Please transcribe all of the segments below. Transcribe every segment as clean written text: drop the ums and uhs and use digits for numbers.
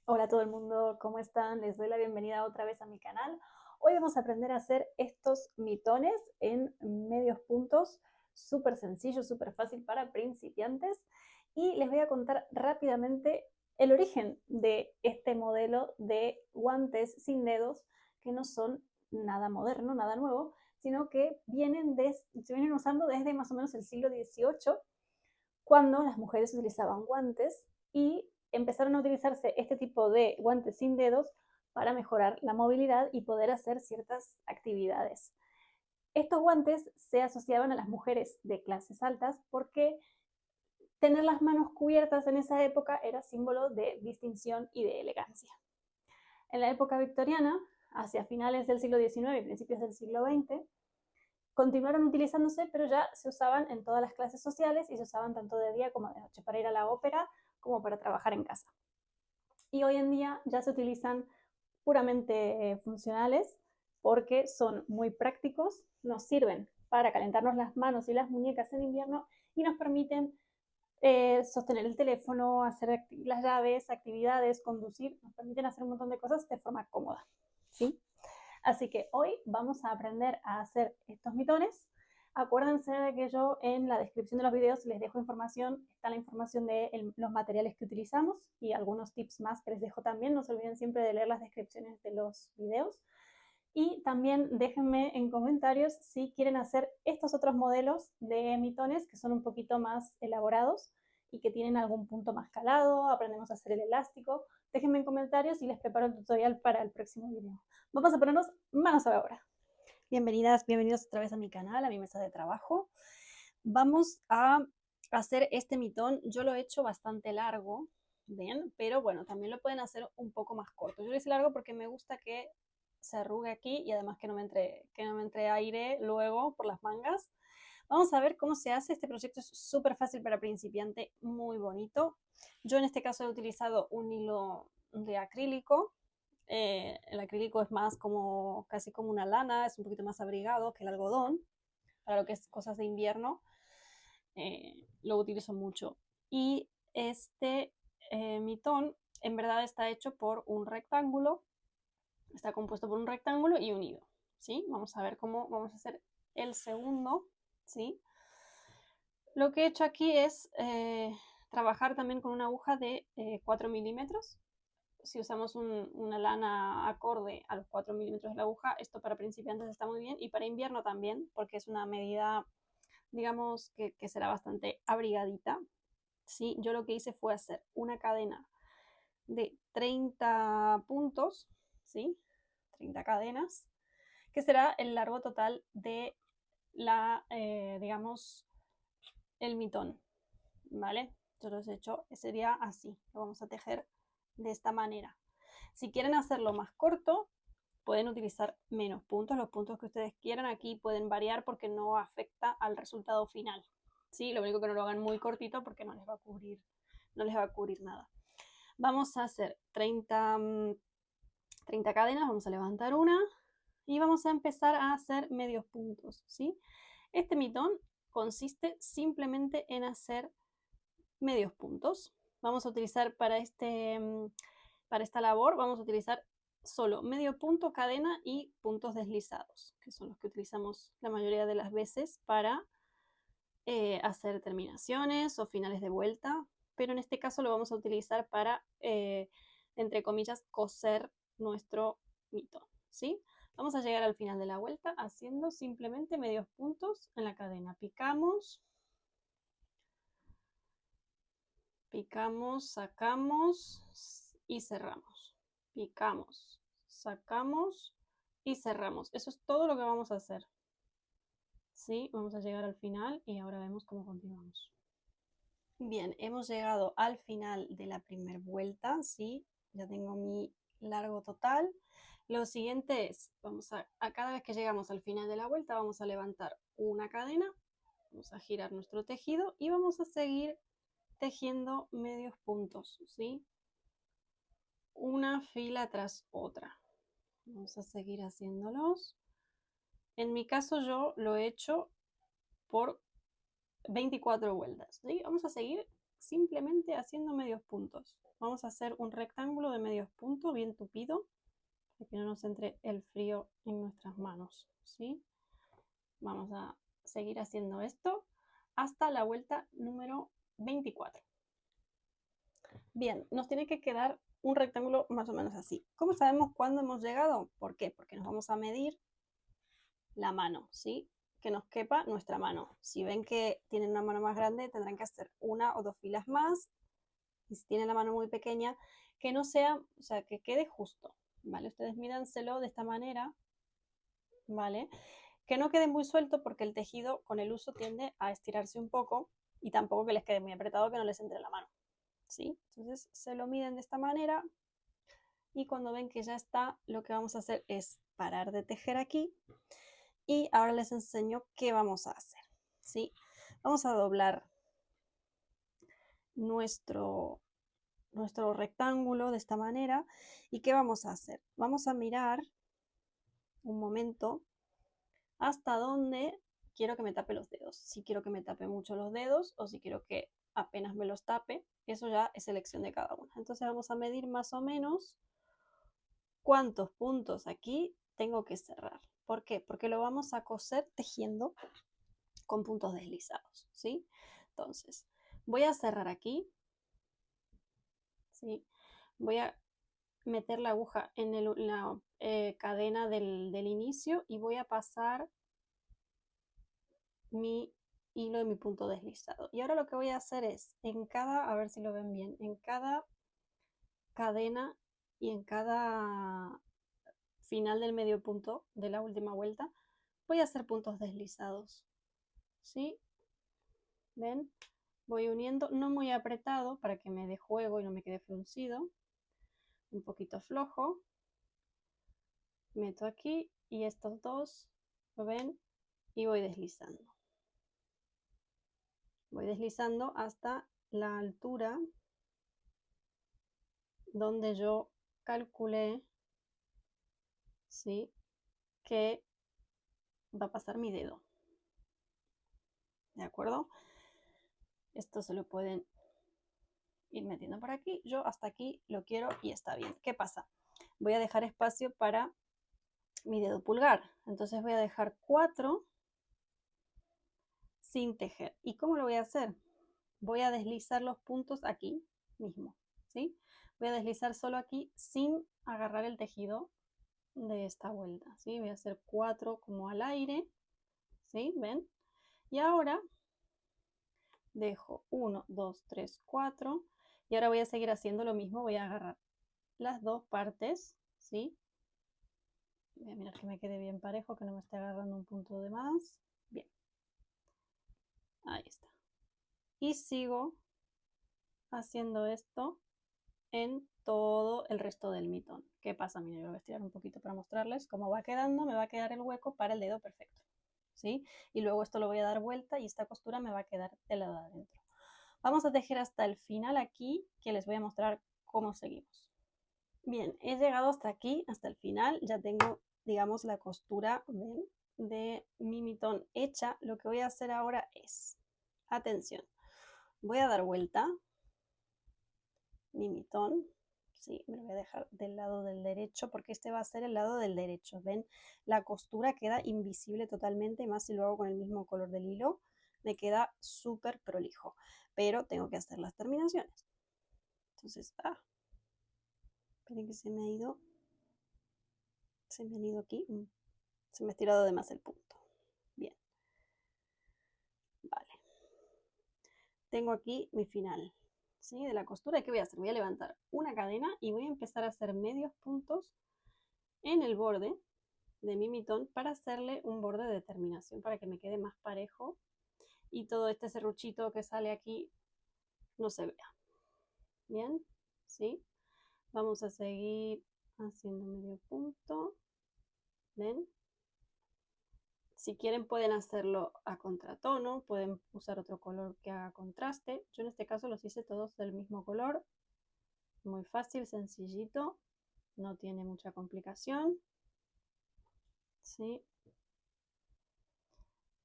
Hola a todo el mundo, ¿cómo están? Les doy la bienvenida otra vez a mi canal. Hoy vamos a aprender a hacer estos mitones en medios puntos, súper sencillo, súper fácil para principiantes. Y les voy a contar rápidamente el origen de este modelo de guantes sin dedos, que no son nada moderno, nada nuevo, sino que se vienen usando desde más o menos el siglo XVIII, cuando las mujeres utilizaban guantes y empezaron a utilizarse este tipo de guantes sin dedos para mejorar la movilidad y poder hacer ciertas actividades. Estos guantes se asociaban a las mujeres de clases altas porque tener las manos cubiertas en esa época era símbolo de distinción y de elegancia. En la época victoriana, hacia finales del siglo XIX y principios del siglo XX, continuaron utilizándose, pero ya se usaban en todas las clases sociales y se usaban tanto de día como de noche para ir a la ópera como para trabajar en casa. Y hoy en día ya se utilizan puramente funcionales porque son muy prácticos, nos sirven para calentarnos las manos y las muñecas en invierno y nos permiten sostener el teléfono, hacer las llaves, actividades, conducir, nos permiten hacer un montón de cosas de forma cómoda, ¿sí? Así que hoy vamos a aprender a hacer estos mitones. Acuérdense de que yo en la descripción de los videos les dejo información, está la información de los materiales que utilizamos y algunos tips más que les dejo también. No se olviden siempre de leer las descripciones de los videos. Y también déjenme en comentarios si quieren hacer estos otros modelos de mitones que son un poquito más elaborados y que tienen algún punto más calado, aprendemos a hacer el elástico. Déjenme en comentarios y les preparo el tutorial para el próximo video. Vamos a ponernos manos a la obra. Bienvenidas, bienvenidos otra vez a mi canal, a mi mesa de trabajo. Vamos a hacer este mitón. Yo lo he hecho bastante largo, ¿ven? Pero bueno, también lo pueden hacer un poco más corto. Yo lo hice largo porque me gusta que se arrugue aquí y además que no me entre aire luego por las mangas. Vamos a ver cómo se hace. Este proyecto es súper fácil para principiante, muy bonito. Yo en este caso he utilizado un hilo de acrílico. El acrílico es más como casi como una lana, es un poquito más abrigado que el algodón, para lo que es cosas de invierno. Lo utilizo mucho. Y este mitón en verdad está hecho por un rectángulo, está compuesto por un rectángulo y un hilo, ¿sí? Vamos a ver cómo vamos a hacer el segundo, ¿sí? Lo que he hecho aquí es trabajar también con una aguja de 4 milímetros. Si usamos una lana acorde a los 4 milímetros de la aguja, esto para principiantes está muy bien y para invierno también, porque es una medida, digamos, que será bastante abrigadita. ¿Sí? Yo lo que hice fue hacer una cadena de 30 puntos, ¿sí? 30 cadenas, que será el largo total de digamos, el mitón, ¿vale? Yo lo he hecho, sería así, lo vamos a tejer de esta manera. Si quieren hacerlo más corto, pueden utilizar menos puntos, los puntos que ustedes quieran. Aquí pueden variar porque no afecta al resultado final. ¿Sí? Lo único que no lo hagan muy cortito porque no les va a cubrir nada. Vamos a hacer 30 cadenas, vamos a levantar una y vamos a empezar a hacer medios puntos. ¿Sí? Este mitón consiste simplemente en hacer medios puntos. Vamos a utilizar para esta labor, vamos a utilizar solo medio punto, cadena y puntos deslizados, que son los que utilizamos la mayoría de las veces para hacer terminaciones o finales de vuelta, pero en este caso lo vamos a utilizar para, entre comillas, coser nuestro mitón, ¿sí? Vamos a llegar al final de la vuelta haciendo simplemente medios puntos en la cadena. Picamos, picamos, sacamos y cerramos. Picamos, sacamos y cerramos. Eso es todo lo que vamos a hacer. ¿Sí? Vamos a llegar al final y ahora vemos cómo continuamos. Bien, hemos llegado al final de la primera vuelta, ¿sí? Ya tengo mi largo total. Lo siguiente es, a cada vez que llegamos al final de la vuelta, vamos a levantar una cadena, vamos a girar nuestro tejido y vamos a seguir tejiendo medios puntos, ¿sí? Una fila tras otra. Vamos a seguir haciéndolos. En mi caso yo lo he hecho por 24 vueltas, ¿sí? Vamos a seguir simplemente haciendo medios puntos. Vamos a hacer un rectángulo de medios puntos bien tupido, para que no nos entre el frío en nuestras manos, ¿sí? Vamos a seguir haciendo esto hasta la vuelta número 24. Bien, nos tiene que quedar un rectángulo más o menos así. ¿Cómo sabemos cuándo hemos llegado? ¿Por qué? Porque nos vamos a medir la mano, ¿sí? Que nos quepa nuestra mano. Si ven que tienen una mano más grande, tendrán que hacer una o dos filas más. Y si tienen la mano muy pequeña, que no sea, o sea, que quede justo, ¿vale? Ustedes mídanselo de esta manera, ¿vale? Que no quede muy suelto porque el tejido con el uso tiende a estirarse un poco y tampoco que les quede muy apretado, que no les entre la mano, ¿sí? Entonces se lo miden de esta manera y cuando ven que ya está, lo que vamos a hacer es parar de tejer aquí y ahora les enseño qué vamos a hacer, ¿sí? Vamos a doblar nuestro rectángulo de esta manera y ¿qué vamos a hacer? Vamos a mirar un momento hasta dónde quiero que me tape los dedos. Si quiero que me tape mucho los dedos o si quiero que apenas me los tape, eso ya es elección de cada una. Entonces vamos a medir más o menos cuántos puntos aquí tengo que cerrar. ¿Por qué? Porque lo vamos a coser tejiendo con puntos deslizados, ¿sí? Entonces, voy a cerrar aquí, ¿sí? Voy a meter la aguja en la cadena del inicio y voy a pasar mi hilo de mi punto deslizado. Y ahora lo que voy a hacer es, a ver si lo ven bien, en cada cadena y en cada final del medio punto de la última vuelta, voy a hacer puntos deslizados, ¿sí? ¿Ven? Voy uniendo, no muy apretado para que me dé juego y no me quede fruncido, un poquito flojo. Meto aquí y estos dos, ¿lo ven? Y voy deslizando. Voy deslizando hasta la altura donde yo calculé, ¿sí?, que va a pasar mi dedo. ¿De acuerdo? Esto se lo pueden ir metiendo por aquí. Yo hasta aquí lo quiero y está bien. ¿Qué pasa? Voy a dejar espacio para mi dedo pulgar. Entonces voy a dejar 4 sin tejer. ¿Y cómo lo voy a hacer? Voy a deslizar los puntos aquí mismo, ¿sí? Voy a deslizar solo aquí sin agarrar el tejido de esta vuelta, ¿sí? Voy a hacer 4 como al aire, ¿sí? ¿Ven? Y ahora dejo 1, 2, 3, 4 y ahora voy a seguir haciendo lo mismo, voy a agarrar las dos partes, ¿sí? Voy a mirar que me quede bien parejo, que no me esté agarrando un punto de más. Bien, ahí está. Y sigo haciendo esto en todo el resto del mitón. ¿Qué pasa? Mira, yo lo voy a estirar un poquito para mostrarles cómo va quedando. Me va a quedar el hueco para el dedo perfecto, ¿sí? Y luego esto lo voy a dar vuelta y esta costura me va a quedar del lado de adentro. Vamos a tejer hasta el final aquí, que les voy a mostrar cómo seguimos. Bien, he llegado hasta aquí, hasta el final. Ya tengo, digamos, la costura, ¿ven?, de mi mitón hecha. Lo que voy a hacer ahora es, atención, voy a dar vuelta mi mitón, sí, me lo voy a dejar del lado del derecho porque este va a ser el lado del derecho. ¿Ven? La costura queda invisible totalmente, más si lo hago con el mismo color del hilo, me queda súper prolijo, pero tengo que hacer las terminaciones. Entonces, esperen que se me ha ido aquí, se me ha estirado de más el punto. Bien, vale. Tengo aquí mi final, ¿sí?, de la costura. ¿Qué voy a hacer? Voy a levantar una cadena y voy a empezar a hacer medios puntos en el borde de mi mitón para hacerle un borde de terminación para que me quede más parejo y todo este serruchito que sale aquí no se vea. Bien, ¿sí? Vamos a seguir haciendo medio punto. ¿Ven? Si quieren pueden hacerlo a contratono, pueden usar otro color que haga contraste. Yo en este caso los hice todos del mismo color. Muy fácil, sencillito, no tiene mucha complicación. ¿Sí?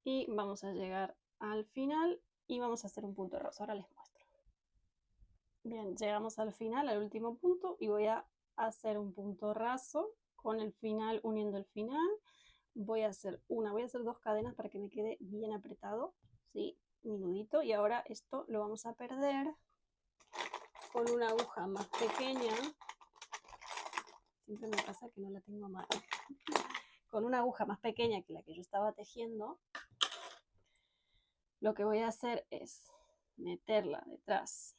Y vamos a llegar al final y vamos a hacer un punto rosa. Ahora les muestro. Bien, llegamos al final, al último punto, y voy a hacer un punto raso con el final, uniendo el final. Voy a hacer dos cadenas para que me quede bien apretado, ¿sí? Mi nudito, y ahora esto lo vamos a perder con una aguja más pequeña. Siempre me pasa que no la tengo a mano. Con una aguja más pequeña que la que yo estaba tejiendo, lo que voy a hacer es meterla detrás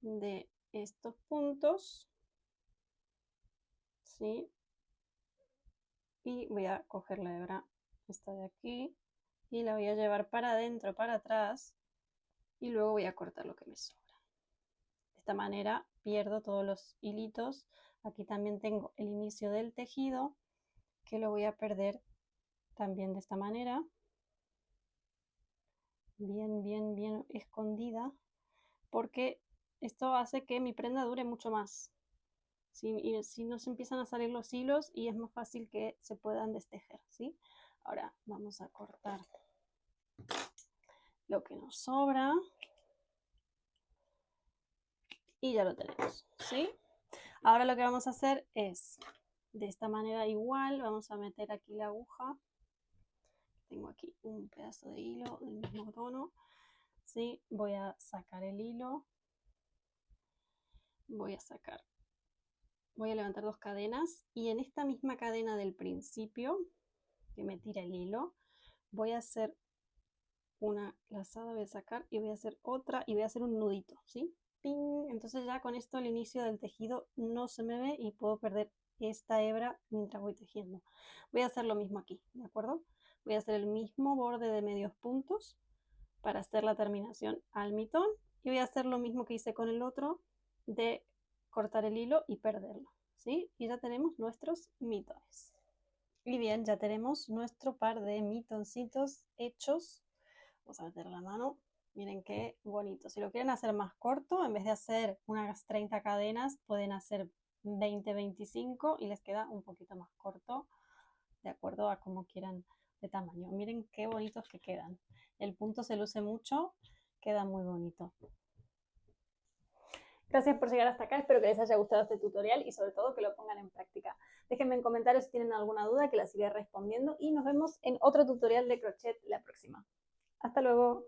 de estos puntos, ¿sí? Y voy a coger la hebra esta de aquí y la voy a llevar para adentro, para atrás, y luego voy a cortar lo que me sobra. De esta manera pierdo todos los hilitos. Aquí también tengo el inicio del tejido, que lo voy a perder también de esta manera, bien, bien, bien escondida, porque esto hace que mi prenda dure mucho más. Si no se empiezan a salir los hilos y es más fácil que se puedan destejer, ¿sí? Ahora vamos a cortar lo que nos sobra y ya lo tenemos, ¿sí? Ahora lo que vamos a hacer es, de esta manera igual, vamos a meter aquí la aguja. Tengo aquí un pedazo de hilo del mismo tono, ¿sí? Voy a sacar el hilo, voy a levantar 2 cadenas y en esta misma cadena del principio, que me tira el hilo, voy a hacer una lazada, voy a sacar y voy a hacer otra y voy a hacer un nudito, ¿sí? ¡Ping! Entonces ya con esto el inicio del tejido no se me ve y puedo perder esta hebra mientras voy tejiendo. Voy a hacer lo mismo aquí, ¿de acuerdo? Voy a hacer el mismo borde de medios puntos para hacer la terminación al mitón y voy a hacer lo mismo que hice con el otro de cortar el hilo y perderlo, ¿sí? Y ya tenemos nuestros mitones. Y bien, ya tenemos nuestro par de mitoncitos hechos. Vamos a meter la mano. Miren qué bonito. Si lo quieren hacer más corto, en vez de hacer unas 30 cadenas, pueden hacer 20, 25 y les queda un poquito más corto, de acuerdo a cómo quieran de tamaño. Miren qué bonitos que quedan. El punto se luce mucho, queda muy bonito. Gracias por llegar hasta acá, espero que les haya gustado este tutorial y sobre todo que lo pongan en práctica. Déjenme en comentarios si tienen alguna duda que las iré respondiendo y nos vemos en otro tutorial de crochet la próxima. Hasta luego.